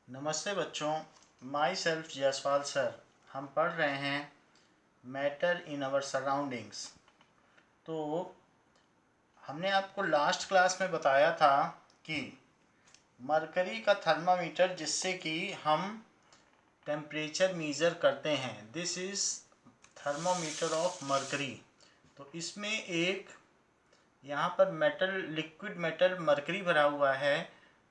नमस्ते बच्चों, my self Jaiswal sir. हम पढ़ रहे हैं मैटर इन आवर सराउंडिंग्स। तो हमने आपको लास्ट क्लास में बताया था कि मरकरी का थर्मामीटर जिससे कि हम टेम्परेचर मेज़र करते हैं, this is thermometer of mercury. तो इसमें एक यहाँ पर लिक्विड मेटल मरकरी भरा हुआ है,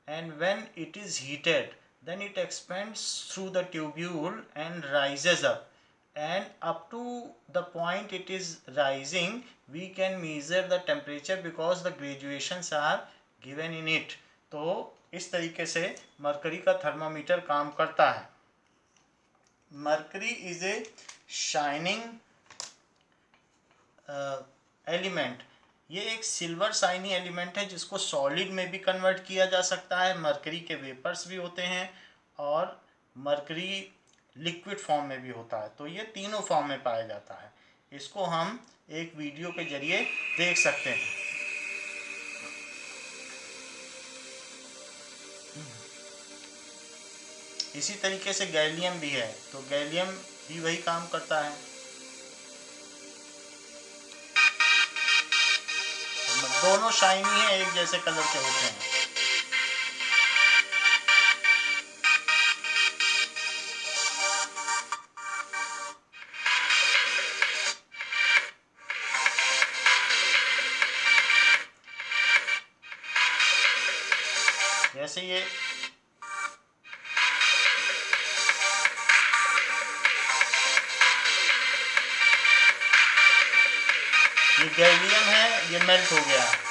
and when it is heated then it expands through the tubule and rises up, and up to the point it is rising we can measure the temperature because the graduations are given in it। तो इस तरीके से mercury का thermometer काम करता है। Mercury is a shining element. ये एक सिल्वर शाइनी एलिमेंट है जिसको सॉलिड में भी कन्वर्ट किया जा सकता है। मरकरी के वेपर्स भी होते हैं और मरकरी लिक्विड फॉर्म में भी होता है। तो ये तीनों फॉर्म में पाया जाता है। इसको हम एक वीडियो के जरिए देख सकते हैं। इसी तरीके से गैलियम भी है, तो गैलियम भी वही काम करता है। दोनों शाइनी है, एक जैसे कलर के होते हैं। जैसे ये गैलियम है, ये मेल्ट हो गया है।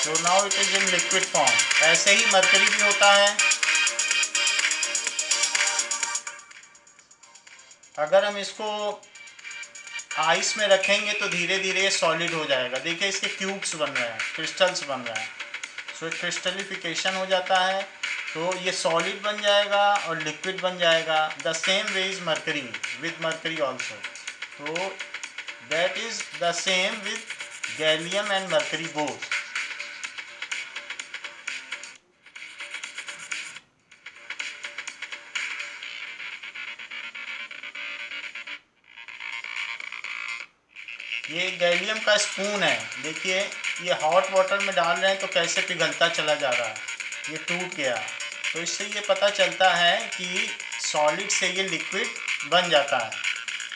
So now it is in liquid form। ऐसे ही मरकरी भी होता है। अगर हम इसको आइस में रखेंगे तो धीरे धीरे सॉलिड हो जाएगा। देखिए इसके क्यूब्स बन रहे हैं, क्रिस्टल्स बन रहे हैं। सो क्रिस्टलिफिकेशन हो जाता है तो ये सॉलिड बन जाएगा और लिक्विड बन जाएगा। The same way is mercury with mercury also. तो that is the same with gallium and mercury both. ये गैलियम का स्पून है। देखिए ये हॉट वाटर में डाल रहे हैं तो कैसे पिघलता चला जा रहा है, ये टूट गया। तो इससे ये पता चलता है कि सॉलिड से ये लिक्विड बन जाता है।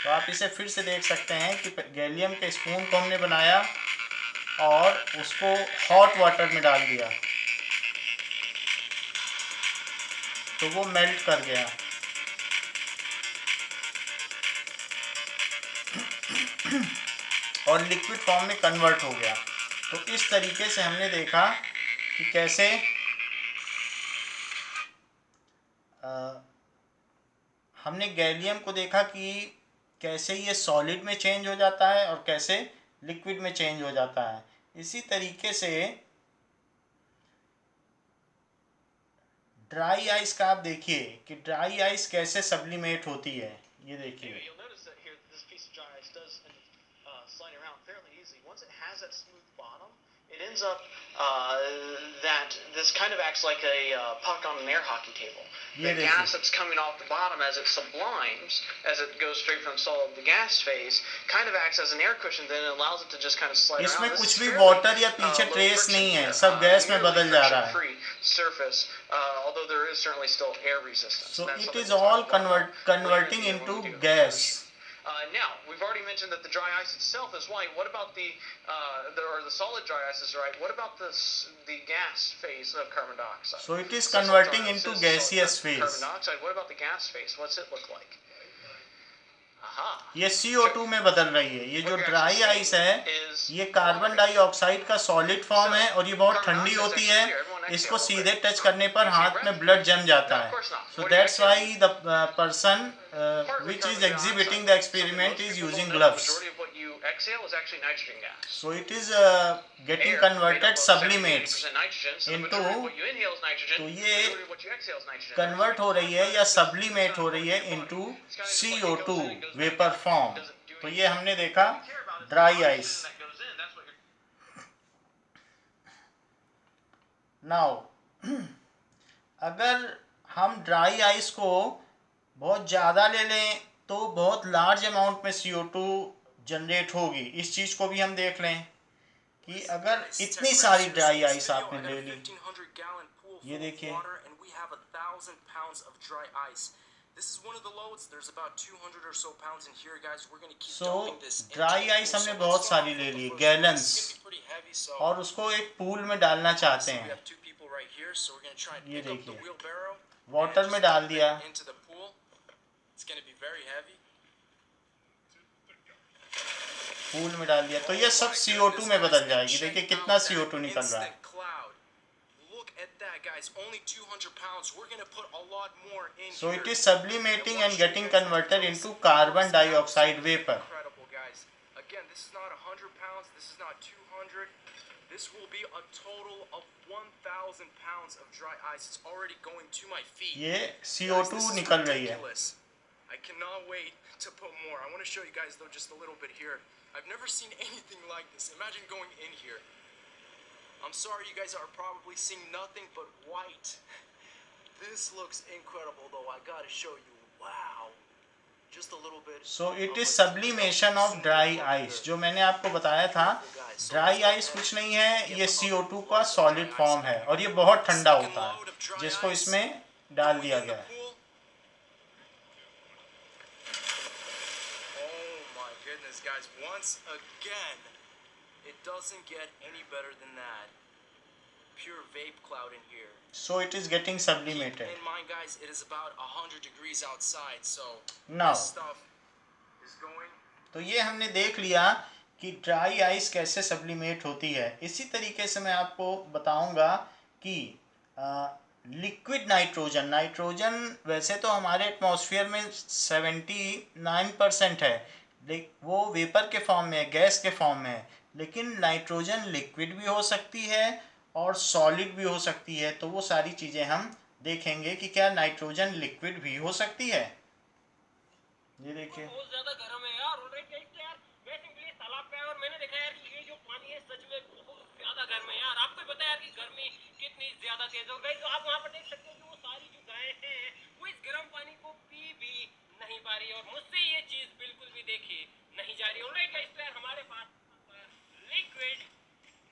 तो आप इसे फिर से देख सकते हैं कि गैलियम के स्पून को हमने बनाया और उसको हॉट वाटर में डाल दिया तो वो मेल्ट कर गया। और लिक्विड फॉर्म में कन्वर्ट हो गया। तो इस तरीके से हमने देखा कि कैसे हमने गैलियम को देखा कि कैसे ये सॉलिड में चेंज हो जाता है और कैसे लिक्विड में चेंज हो जाता है। इसी तरीके से ड्राई आइस का आप देखिए कि ड्राई आइस कैसे सब्लिमेट होती है। ये देखिए it ends up that this kind of acts like a puck on an air hockey table. The gas that's coming off the bottom as it sublimes, as it goes straight from solid to gas phase, kind of acts as an air cushion, then it allows it to just kind of slide around. इसमें कुछ भी water या पीछे trace नहीं है, सब gas में बदल जा रहा है। Surface, although there is certainly still air resistance. So it is all converting into gas. Now, we've already mentioned that the dry ice itself is white. What about the solid dry ice is right? What about the gas phase of carbon dioxide? So it is converting into gaseous phase. Carbon dioxide. What about the gas phase? What's it look like? ये CO2 में बदल रही है। ये जो dry ice है ये carbon dioxide का सॉलिड फॉर्म है और ये बहुत ठंडी होती है। इसको सीधे टच करने पर हाथ में ब्लड जम जाता है। So that's why the person which is exhibiting the experiment is using gloves. Majority of what you Exhale is actually nitrogen gas. So it is getting converted sublimates into, तो ये convert हो रही है या sublimate हो रही है into CO2 vapor form. तो ये हमने देखा dry ice. Now अगर हम ड्राई आइस को बहुत ज़्यादा ले लें तो बहुत लार्ज अमाउंट में CO2 जनरेट होगी. इस चीज़ को भी हम देख लें कि अगर इतनी सारी ड्राई आइस आपने ले ली, ये देखिए, सो ड्राई आइस हमने बहुत सारी ले ली, गैलन्स, और उसको एक पूल में डालना चाहते हैं. ये देखिए, वाटर में डाल दिया, पूल में डाल दिया, तो ये सब CO2 में बदल जाएगी. देखिए कितना CO2 निकल रहा है. So it is sublimating and getting converted into carbon dioxide vapor. Again, this is not 100 pounds, this is not 200. This will be a total of 1,000 pounds of dry ice. It's already going to my feet. ये CO2 निकल रही है. I cannot wait to put more. I want to show you guys though just a little bit here. I've never seen anything like this. Imagine going in here. I'm sorry you guys are probably seeing nothing but white. This looks incredible though. I gotta show you. Wow. Just a little bit. So it is sublimation of dry ice. जो मैंने आपको बताया था, dry ice कुछ नहीं है, ये CO2 का solid form है और ये बहुत ठंडा होता है, जिसको इसमें डाल दिया गया है. Oh my goodness, guys! Once again, it doesn't get any better than that. Pure vape cloud in here. So it is getting sublimated. Keep in mind, guys, it is about 100 degrees outside, so now this stuff is going. तो ये हमने देख लिया कि dry ice कैसे sublimate होती है. इसी तरीके से मैं आपको बताऊंगा कि लिक्विड नाइट्रोजन वैसे तो हमारे एटमॉस्फेयर में 79% है, वो वेपर के फॉर्म में है, गैस के फॉर्म में है, लेकिन नाइट्रोजन लिक्विड भी हो सकती है और सॉलिड भी हो सकती है. तो वो सारी चीज़ें हम देखेंगे कि क्या नाइट्रोजन लिक्विड भी हो सकती है. ये देखिए, बहुत ज़्यादा गर्म है यार. ऑलराइट गाइस, तो यार मैं सिंपली तालाब पे आया और मैंने देखा यार कि ये जो पानी है सच में बहुत ज़्यादा गर्म है यार. आपको पता है यार कि गर्मी कितनी ज़्यादा तेज हो गई. तो आप वहाँ पर देख सकते हो कि वो सारी जो गायें हैं वो इस गर्म पानी को पी भी नहीं पा रही और मुझसे ये चीज़ बिल्कुल भी देखी नहीं जा रही. ऑलराइट गाइस, तो यार हमारे पास लिक्विड,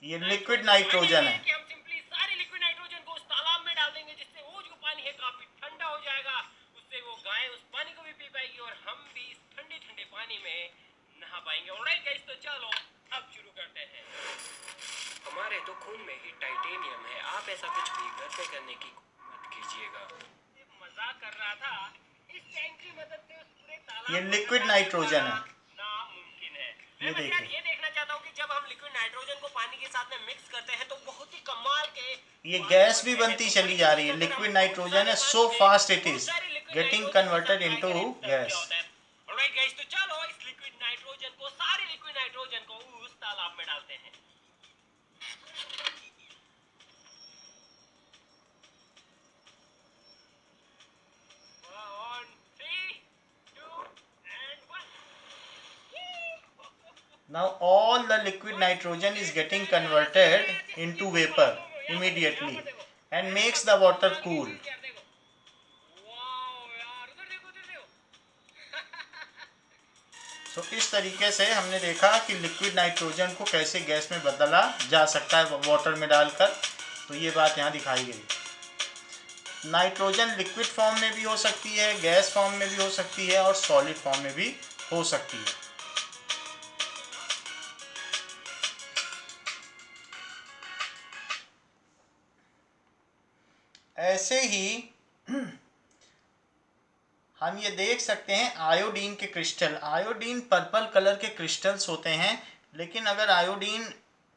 ये लिक्विड नाइट्रोजन है. कि हम सिंपली सारे लिक्विड नाइट्रोजन को उस तालाब में डाल देंगे, जिससे वो जो पानी है काफी ठंडा हो जाएगा. उससे वो गाय उस पानी को भी पी पाएगी और हम भी इस ठंडे ठंडे पानी में नहा पाएंगे. ऑलराइट गाइस, तो चलो अब शुरू करते हैं. हमारे तो खून में ही टाइटेनियम है. आप ऐसा कुछ भी घर पे करने की मत कीजिएगा. मजाक कर रहा था. इस टैंक की मदद से उस पूरे तालाब ये लिक्विड नाइट्रोजन है. नामुमकिन है. ये मैं देखिए, ये देखना चाहता हूँ कि जब हम लिक्विड नाइट्रोजन को पानी के साथ में मिक्स करते हैं तो बहुत ही कमाल के ये गैस भी बनती चली जा रही है. लिक्विड नाइट्रोजन है, so fast it is getting converted into gas. Alright guys, तो चलो इस लिक्विड नाइट्रोजन को, सारे लिक्विड नाइट्रोजन को उस तालाब में डालते हैं. Now all the liquid nitrogen is getting converted into vapor immediately and makes the water cool. So इस तरीके से हमने देखा कि लिक्विड नाइट्रोजन को कैसे गैस में बदला जा सकता है वाटर में डालकर. तो ये बात यहाँ दिखाई गई. नाइट्रोजन लिक्विड फॉर्म में भी हो सकती है, गैस फॉर्म में भी हो सकती है और सॉलिड फॉर्म में भी हो सकती है. ऐसे ही हम ये देख सकते हैं आयोडीन के क्रिस्टल. आयोडीन पर्पल कलर के क्रिस्टल्स होते हैं, लेकिन अगर आयोडीन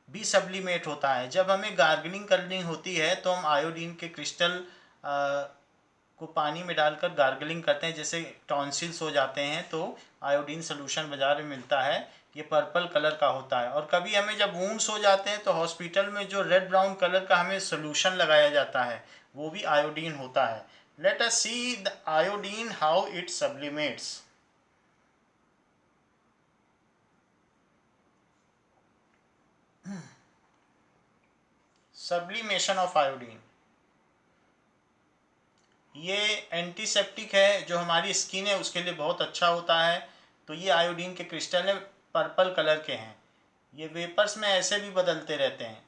भी सब्लिमेट होता है, जब हमें गार्गलिंग करनी होती है तो हम आयोडीन के क्रिस्टल को पानी में डालकर गार्गलिंग करते हैं. जैसे टॉन्सिल्स हो जाते हैं तो आयोडीन सोल्यूशन बाज़ार में मिलता है, ये पर्पल कलर का होता है। और कभी हमें जब वूंड्स हो जाते हैं तो हॉस्पिटल में जो रेड ब्राउन कलर का हमें सोल्यूशन लगाया जाता है वो भी आयोडीन होता है। Let us see the iodine how it sublimates. Sublimation of iodine, ये एंटीसेप्टिक है, जो हमारी स्किन है उसके लिए बहुत अच्छा होता है। तो ये आयोडीन के क्रिस्टल है, पर्पल कलर के हैं। ये वेपर्स में ऐसे भी बदलते रहते हैं,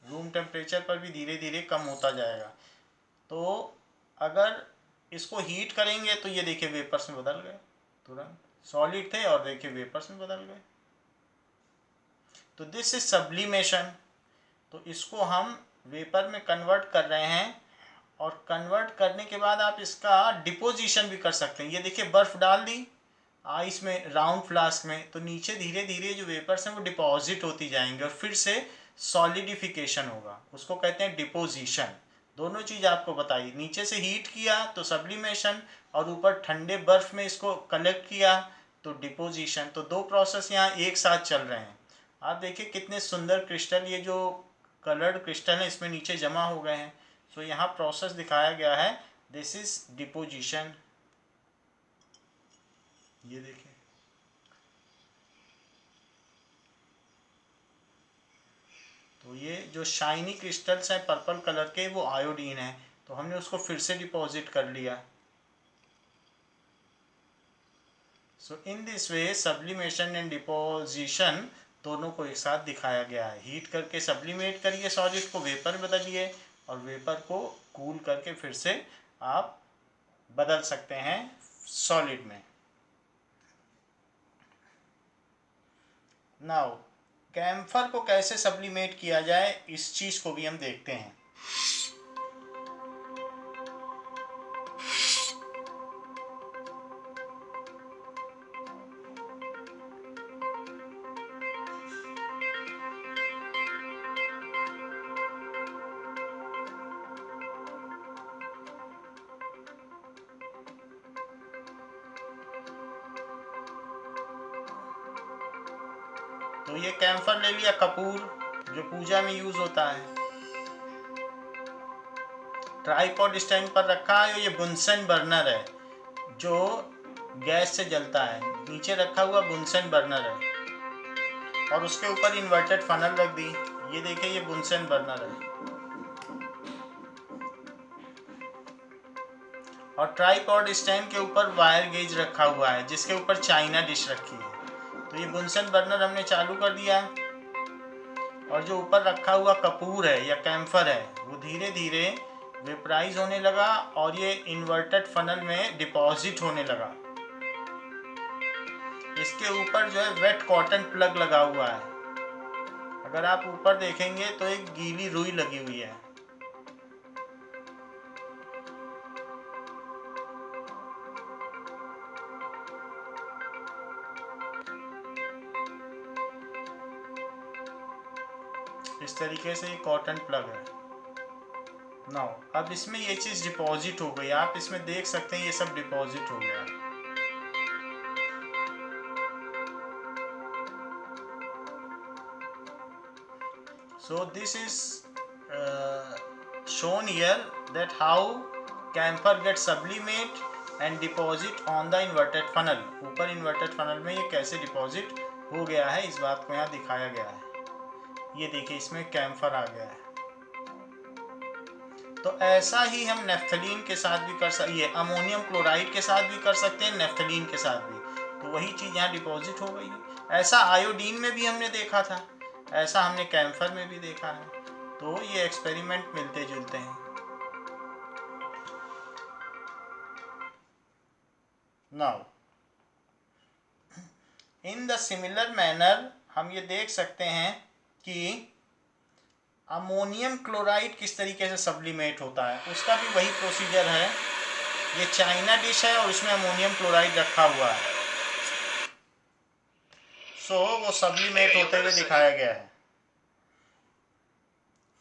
रूम टेम्परेचर पर भी धीरे धीरे कम होता जाएगा। तो अगर इसको हीट करेंगे तो ये देखिए वेपर्स में बदल गए, तुरंत सॉलिड थे और देखिए वेपर्स में बदल गए। तो दिस इज सब्लिमेशन। तो इसको हम वेपर में कन्वर्ट कर रहे हैं, और कन्वर्ट करने के बाद आप इसका डिपोजिशन भी कर सकते हैं। ये देखिए बर्फ़ डाल दी आइस में, राउंड फ्लास्क में, तो नीचे धीरे धीरे जो वेपर्स हैं वो डिपॉजिट होती जाएंगे और फिर से सॉलिडिफिकेशन होगा, उसको कहते हैं डिपोजिशन। दोनों चीज़ आपको बताई, नीचे से हीट किया तो सब्लिमेशन, और ऊपर ठंडे बर्फ़ में इसको कलेक्ट किया तो डिपोजिशन। तो दो प्रोसेस यहाँ एक साथ चल रहे हैं। आप देखिए कितने सुंदर क्रिस्टल, ये जो कलर्ड क्रिस्टल है इसमें नीचे जमा हो गए हैं। तो यहाँ प्रोसेस दिखाया गया है, दिस इज डिपोजिशन। ये देखिए, तो ये जो शाइनी क्रिस्टल्स हैं पर्पल कलर के वो आयोडीन है, तो हमने उसको फिर से डिपॉजिट कर लिया। So in this way sublimation and deposition दोनों को एक साथ दिखाया गया है। हीट करके सब्लिमेट करिए सॉलिड को, वेपर बदलिए, और वेपर को कूल करके फिर से आप बदल सकते हैं सॉलिड में। नाउ कैम्फर को कैसे सब्लिमेट किया जाए इस चीज़ को भी हम देखते हैं। तो ये कैम्फर ले लिया, कपूर जो पूजा में यूज होता है, ट्राइपॉड स्टैंड पर रखा है। ये बुनसन बर्नर है जो गैस से जलता है, नीचे रखा हुआ बुनसन बर्नर है, और उसके ऊपर इन्वर्टेड फनल रख दी। ये देखिए ये बुनसन बर्नर है, और ट्राइपॉड स्टैंड के ऊपर वायर गेज रखा हुआ है जिसके ऊपर चाइना डिश रखी है। तो ये बुनसन बर्नर हमने चालू कर दिया, और जो ऊपर रखा हुआ कपूर है या कैम्फर है वो धीरे धीरे वेपराइज होने लगा, और ये इन्वर्टेड फनल में डिपॉजिट होने लगा। इसके ऊपर जो है वेट कॉटन प्लग लगा हुआ है। अगर आप ऊपर देखेंगे तो एक गीली रुई लगी हुई है। इस तरीके से ये कॉटन प्लग है। नाउ अब इसमें ये चीज़ डिपॉजिट हो गई, आप इसमें देख सकते हैं ये सब डिपॉजिट हो गया। So this is shown here that how camphor gets sublimate and deposit on the inverted funnel। ऊपर inverted funnel में ये कैसे डिपॉजिट हो गया है इस बात को यहाँ दिखाया गया है। ये देखिए इसमें कैम्फर आ गया है। तो ऐसा ही हम नेफ्थलीन के साथ भी कर सकते, ये अमोनियम क्लोराइड के साथ भी कर सकते हैं, नेफ्थलीन के साथ भी। तो वही चीज़ यहाँ डिपॉजिट हो गई है। ऐसा आयोडीन में भी हमने देखा था, ऐसा हमने कैम्फर में भी देखा है। तो ये एक्सपेरिमेंट मिलते जुलते हैं। Now in the similar manner हम ये देख सकते हैं कि अमोनियम क्लोराइड किस तरीके से सब्लिमेट होता है, उसका भी वही प्रोसीजर है। ये चाइना डिश है और इसमें अमोनियम क्लोराइड रखा हुआ है। सो वो सब्लिमेट होते हुए दिखाया गया है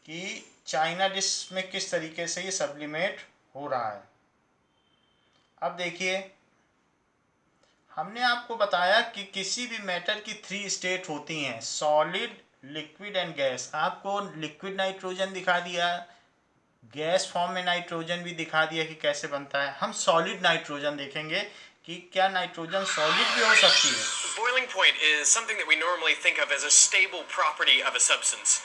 कि चाइना डिश में किस तरीके से ये सब्लिमेट हो रहा है। अब देखिए हमने आपको बताया कि किसी भी मैटर की 3 स्टेट होती हैं, सॉलिड, लिक्विड एंड गैस। आपको लिक्विड नाइट्रोजन दिखा दिया, गैस फॉर्म में नाइट्रोजन भी दिखा दिया कि कैसे बनता है। हम सॉलिड नाइट्रोजन देखेंगे कि क्या नाइट्रोजन सॉलिड भी हो सकती है। Boiling point is something that we normally think of as a stable property of a substance.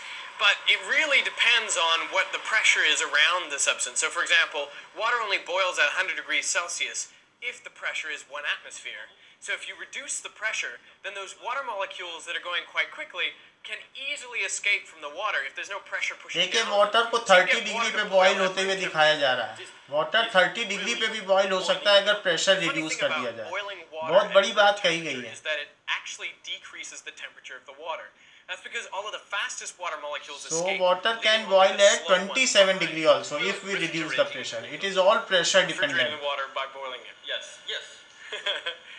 But it really depends on what the pressure is around the substance. So, for example, water only boils at 100 degrees Celsius if the pressure is 1 atmosphere. So, if you reduce the pressure, then those water molecules that are going quite quickly can easily escape from the water if there's no pressure pushing देखिए down. Water को So you 30 get degree water पे to boil boil होते at हुए room दिखाया जा temperature. रहा है। Water 30 degree पे भी बॉईल हो सकता है अगर pressure The funny reduce thing कर about दिया जाए। boiling water बहुत at बड़ी room बात कही गई temperature है। is that it actually decreases the temperature of the water. That's because all of the fastest water molecules So escape. water can leaving boil only the at slow ones 27 behind. degree also if we reduce the pressure. It is all pressure Refrigerating dependent. the water by boiling it. Yes, yes.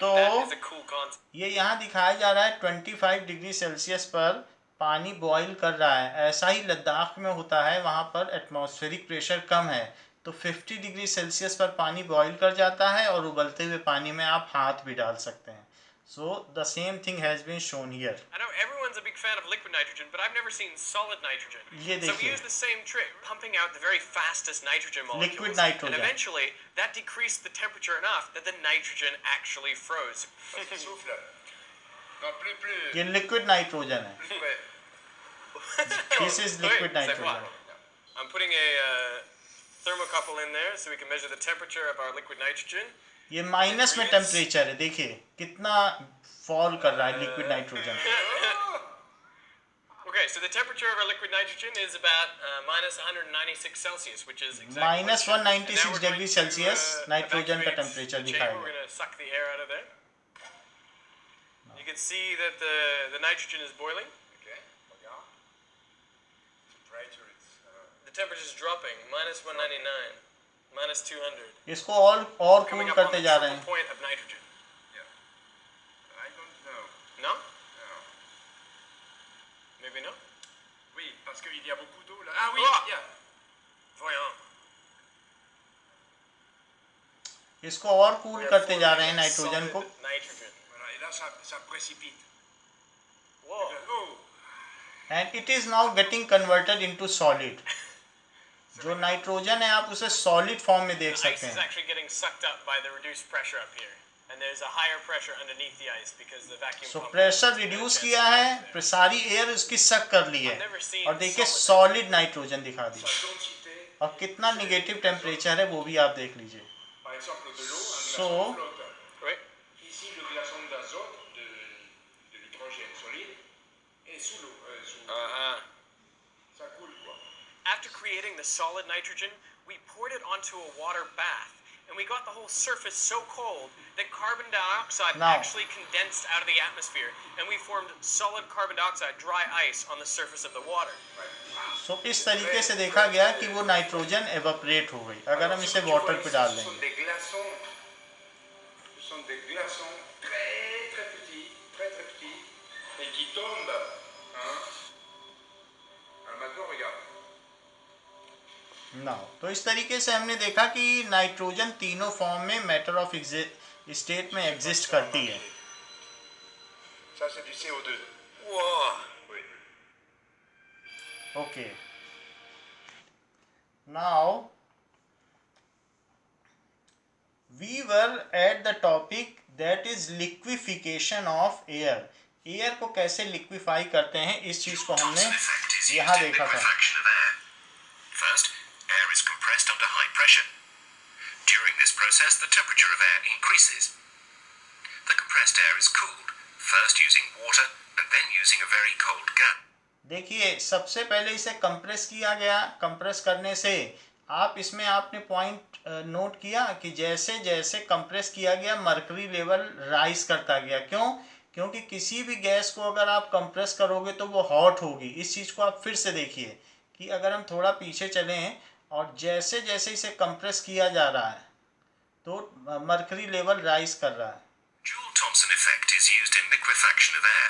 तो That is a cool concept. ये यहाँ दिखाया जा रहा है 25 degree Celsius पर पानी boil कर रहा है। ऐसा ही लद्दाख में होता है, वहाँ पर एटमॉस्फेरिक प्रेशर कम है तो 50 डिग्री सेल्सियस पर पानी बॉईल कर जाता है और उबलते हुए पानी में आप हाथ भी डाल सकते हैं। So the same thing has been shown here. I know everyone's a big fan of liquid nitrogen, but I've never seen solid nitrogen. ये So we देखिए use the same trick, pumping out the very fastest nitrogen molecules. Liquid nitrogen. And eventually, that decreased the temperature enough that the nitrogen actually froze. Ça souffle. Non, plus. ये liquid nitrogen है। Ouais. This is liquid Wait, say nitrogen. what? I'm putting a thermocouple in there so we can measure the temperature of our liquid nitrogen. ये minus में temperature है, देखिए कितना fall कर रहा है liquid nitrogen. Okay, so the temperature of our liquid nitrogen is about minus 196 Celsius, which is exactly minus what it should. 196 And now we're degree going to, Celsius nitrogen का evacuate temperature the chamber. दिखाएगा। We're going to suck the air out of there. You can see that the nitrogen is boiling. Ok, regarde. Temperature, it's. The temperature is dropping, minus 199, minus 200. इसको और cool Coming up on करते the जा रहे triple हैं। point of nitrogen. I don't know. No? No. Maybe no? Oui, parce qu'il y a beaucoup d'eau là. Ah oui, Ah! il y a. Voyons. इसको और cool करते जा रहे हैं नाइट्रोजन को। Solid nitrogen. Voilà, et là ça précipite. Whoa. Oh, and it is now getting converted into solid. जो nitrogen है आप उसे सॉलिड फॉर्म में देख The ice सकते is हैं। actually getting sucked up by the reduced pressure up here. And there's a higher pressure underneath the ice because the vacuum so pump pressure is reduce advanced किया है, सारी air उसकी सक कर ली है और देखिए सॉलिड नाइट्रोजन दिखा दी। sa densité. और कितना निगेटिव टेम्परेचर है वो भी आप देख लीजिए। Par exemple, de l'eau, un So- glaçon flotte. Oui. Ici, le glaçon d'azote, de l'hydrogène solide, est sous l'eau. Uh-huh. Ça coule quoi. After creating the solid nitrogen, we poured it onto a water bath. And we got the whole surface so cold that carbon dioxide Now- actually condensed out of the atmosphere. And we formed solid carbon dioxide, dry ice, on the surface of the water. सो इस तरीके से देखा गया कि वो nitrogen evaporate हो गई अगर हम इसे वाटर पे डाल Ce sont देंगे। des glaçons. Ce sont des glaçons très petits, et qui tombent. Hein. Alors maintenant, regarde. ना तो इस तरीके से हमने देखा कि नाइट्रोजन तीनों फॉर्म में मैटर ऑफ स्टेट में एग्जिस्ट करती है। Ça, c'est du CO2. Whoa. Oui. Okay, now we were at the topic that is liquefaction of air. Air को कैसे लिक्विफाई करते हैं इस चीज को हमने यहाँ देखा था। First, air is compressed under high pressure. During this process, the temperature of air increases. The compressed air is cooled, first using water and then using a very cold gas. देखिए सबसे पहले इसे कंप्रेस किया गया। Compress करने से आप इसमें आपने पॉइंट नोट किया कि जैसे जैसे कंप्रेस किया गया मर्करी लेवल राइज करता गया। क्यों? क्योंकि किसी भी गैस को अगर आप कंप्रेस करोगे तो वो हॉट होगी। इस चीज़ को आप फिर से देखिए कि अगर हम थोड़ा पीछे चलें और जैसे जैसे इसे कंप्रेस किया जा रहा है तो मर्करी लेवल राइज कर रहा है। Joule-Thomson effect is used in liquefaction of air.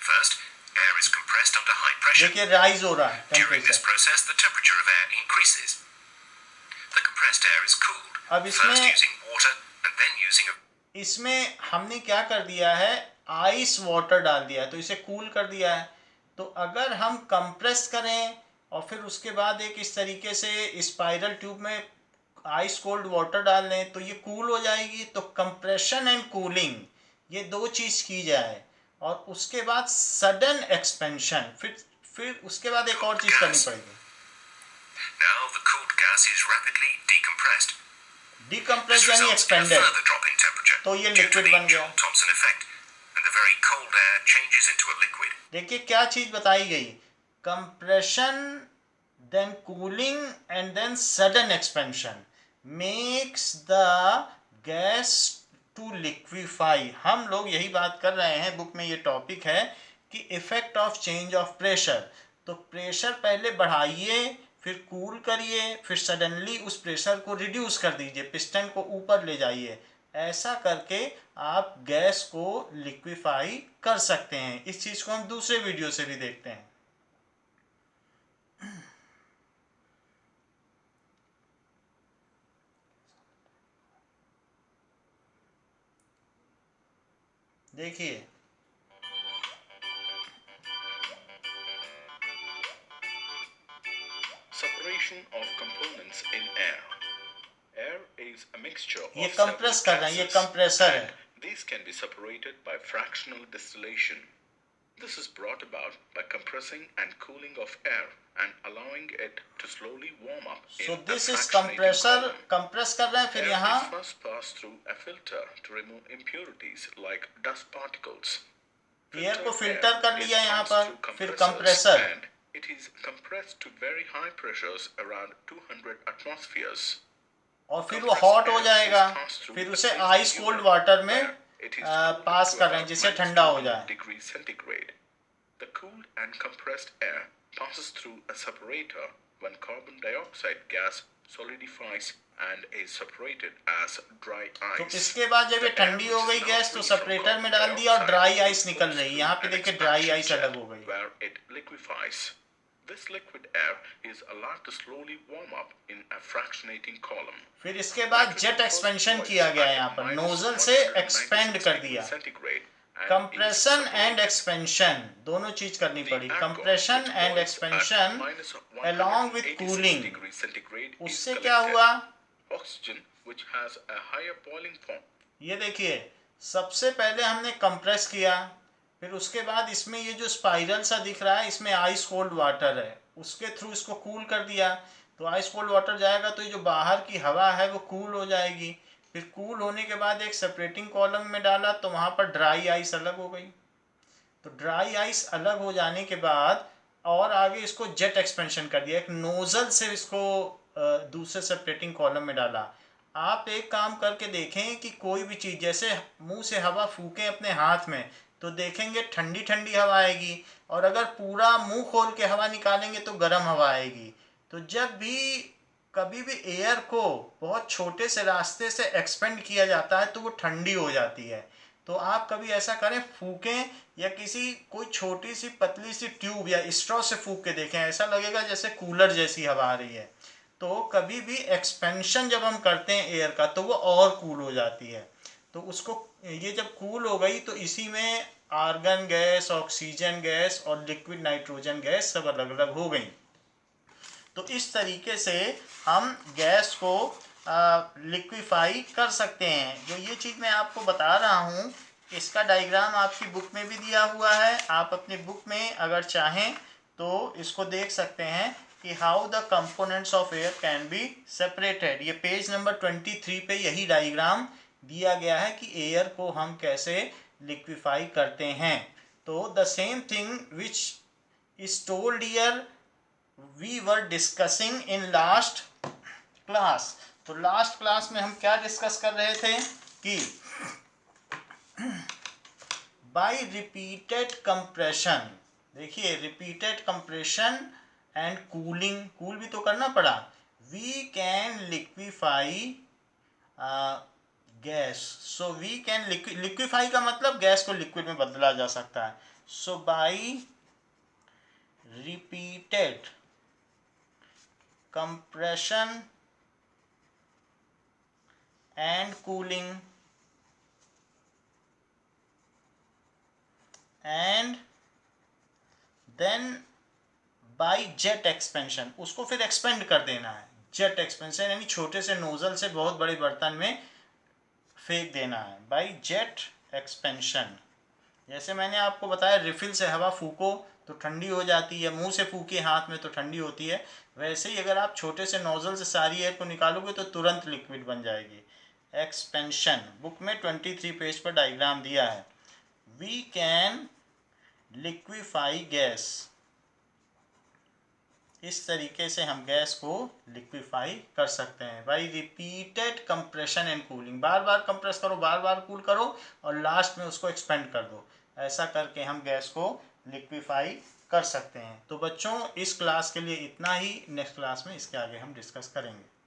First, air is compressed under high pressure. देखिए राइज हो रहा है During this temperature. process, the temperature of air increases. The compressed air is cooled, अब इसमें first using water and then using a इसमें हमने क्या कर दिया है, आइस वाटर डाल दिया है, तो इसे कूल कर दिया है। तो अगर हम कंप्रेस करें और फिर उसके बाद एक इस तरीके से स्पाइरल ट्यूब में आइस कोल्ड वाटर डाल दें तो ये कूल हो जाएगी। तो कंप्रेशन एंड कूलिंग, ये दो चीज़ की जाए, और उसके बाद सडन एक्सपेंशन, फिर उसके बाद एक और चीज़ करनी पड़ेगी। Now the cooled gas is rapidly decompressed. Decompress This यानी results in a expanded, further drop in temperature तो ये due to लिक्विड the बन गया। Joule-Thomson effect, and the very cold air changes into a liquid. देखिए क्या चीज बताई गई, compression then cooling and then sudden expansion makes the gas to liquefy. हम लोग यही बात कर रहे हैं, बुक में ये टॉपिक है कि effect of change of pressure. तो प्रेशर पहले बढ़ाइए, फिर कूल करिए, फिर सडनली उस प्रेशर को रिड्यूस कर दीजिए, पिस्टन को ऊपर ले जाइए। ऐसा करके आप गैस को लिक्विफाई कर सकते हैं। इस चीज़ को हम दूसरे वीडियो से भी देखते हैं। देखिए Separation of components in air. Air is a mixture of ये several कंप्रेस कर रहे हैं, ये gases, कंप्रेसर है। and these can be separated by fractional distillation. This is brought about by compressing and cooling of air and allowing it to slowly warm up So in this a is fractionating compressor, column. Compress कर रहे हैं, फिर Air यहाँ is first passed through a filter to remove impurities like dust particles. Air को Filtered filter air कर is लिया यहाँ passed पर, through फिर compressors compressor, and it is compressed to very high pressures around 200 atmospheres. और फिर वो hot हो जाएगा, फिर उसे आइस कोल्ड वाटर में पास कर रहे हैं जिससे ठंडा हो जाए। Degrees centigrade. The cooled and compressed air passes through a separator when carbon dioxide gas solidifies and is separated as dry तो ice. इसके बाद जब ये ठंडी हो गई गैस तो सेपरेटर में डाल दिया और ड्राई आइस निकल रही है। यहाँ पे देखिए ड्राई आइस अलग हो गई। Where it liquefies. This liquid air is allowed to slowly warm up in a fractionating column. फिर इसके बाद जेट एक्सपेंशन किया गया है, यहाँ पर नोजल से एक्सपेंड कर दिया। कंप्रेशन एंड एक्सपेंशन दोनों चीज करनी पड़ी, compression and expansion along with cooling। उससे क्या हुआ, Oxygen which has a higher boiling point. ये देखिए सबसे पहले हमने कंप्रेस किया, फिर उसके बाद इसमें ये जो स्पाइरल सा दिख रहा है इसमें आइस कोल्ड वाटर है, उसके थ्रू इसको कूल कर दिया। तो आइस कोल्ड वाटर जाएगा तो ये जो बाहर की हवा है वो कूल हो जाएगी। फिर कूल होने के बाद एक सेपरेटिंग कॉलम में डाला तो वहाँ पर ड्राई आइस अलग हो गई। तो ड्राई आइस अलग हो जाने के बाद और आगे इसको जेट एक्सपेंशन कर दिया, एक नोजल से इसको दूसरे सेपरेटिंग कॉलम में डाला। आप एक काम करके देखें कि कोई भी चीज़ जैसे मुंह से हवा फूकें अपने हाथ में तो देखेंगे ठंडी ठंडी हवा आएगी, और अगर पूरा मुंह खोल के हवा निकालेंगे तो गर्म हवा आएगी। तो जब भी कभी भी एयर को बहुत छोटे से रास्ते से एक्सपेंड किया जाता है तो वो ठंडी हो जाती है। तो आप कभी ऐसा करें, फूकें या किसी कोई छोटी सी पतली सी ट्यूब या स्ट्रॉ से फूक के देखें, ऐसा लगेगा जैसे कूलर जैसी हवा आ रही है। तो कभी भी एक्सपेंशन जब हम करते हैं एयर का तो वो और कूल हो जाती है। तो उसको ये जब कूल हो गई तो इसी में आर्गन गैस, ऑक्सीजन गैस और लिक्विड नाइट्रोजन गैस सब अलग अलग हो गई। तो इस तरीके से हम गैस को लिक्विफाई कर सकते हैं। जो ये चीज़ मैं आपको बता रहा हूँ इसका डायग्राम आपकी बुक में भी दिया हुआ है, आप अपनी बुक में अगर चाहें तो इसको देख सकते हैं कि how the components of air can be separated. ये पेज नंबर 23 पे यही डायग्राम दिया गया है कि एयर को हम कैसे लिक्विफाई करते हैं। तो the same thing which is told here we were discussing in last class. तो लास्ट क्लास में हम क्या डिस्कस कर रहे थे कि बाय रिपीटेड कंप्रेशन, देखिए repeated compression and cooling, cool भी तो करना पड़ा, we can liquefy gas. So we can liquefy का मतलब गैस को लिक्विड में बदला जा सकता है। So by repeated compression and cooling and then by jet expansion, उसको फिर एक्सपेंड कर देना है। जेट एक्सपेंशन यानी छोटे से नोजल से बहुत बड़े बर्तन में फेंक देना है, बाय जेट एक्सपेंशन। जैसे मैंने आपको बताया रिफिल से हवा फूको तो ठंडी हो जाती है, मुंह से फूके हाथ में तो ठंडी होती है, वैसे ही अगर आप छोटे से नोजल से सारी एयर को निकालोगे तो तुरंत लिक्विड बन जाएगी। एक्सपेंशन, बुक में 23 पेज पर डायग्राम दिया है। वी कैन लिक्विफाई गैस, इस तरीके से हम गैस को लिक्विफाई कर सकते हैं bye repeated compression and cooling. Bar bar compress करो, बार बार कूल करो और लास्ट में उसको एक्सपेंड कर दो। ऐसा करके हम गैस को लिक्विफाई कर सकते हैं। तो बच्चों इस क्लास के लिए इतना ही, नेक्स्ट क्लास में इसके आगे हम डिस्कस करेंगे।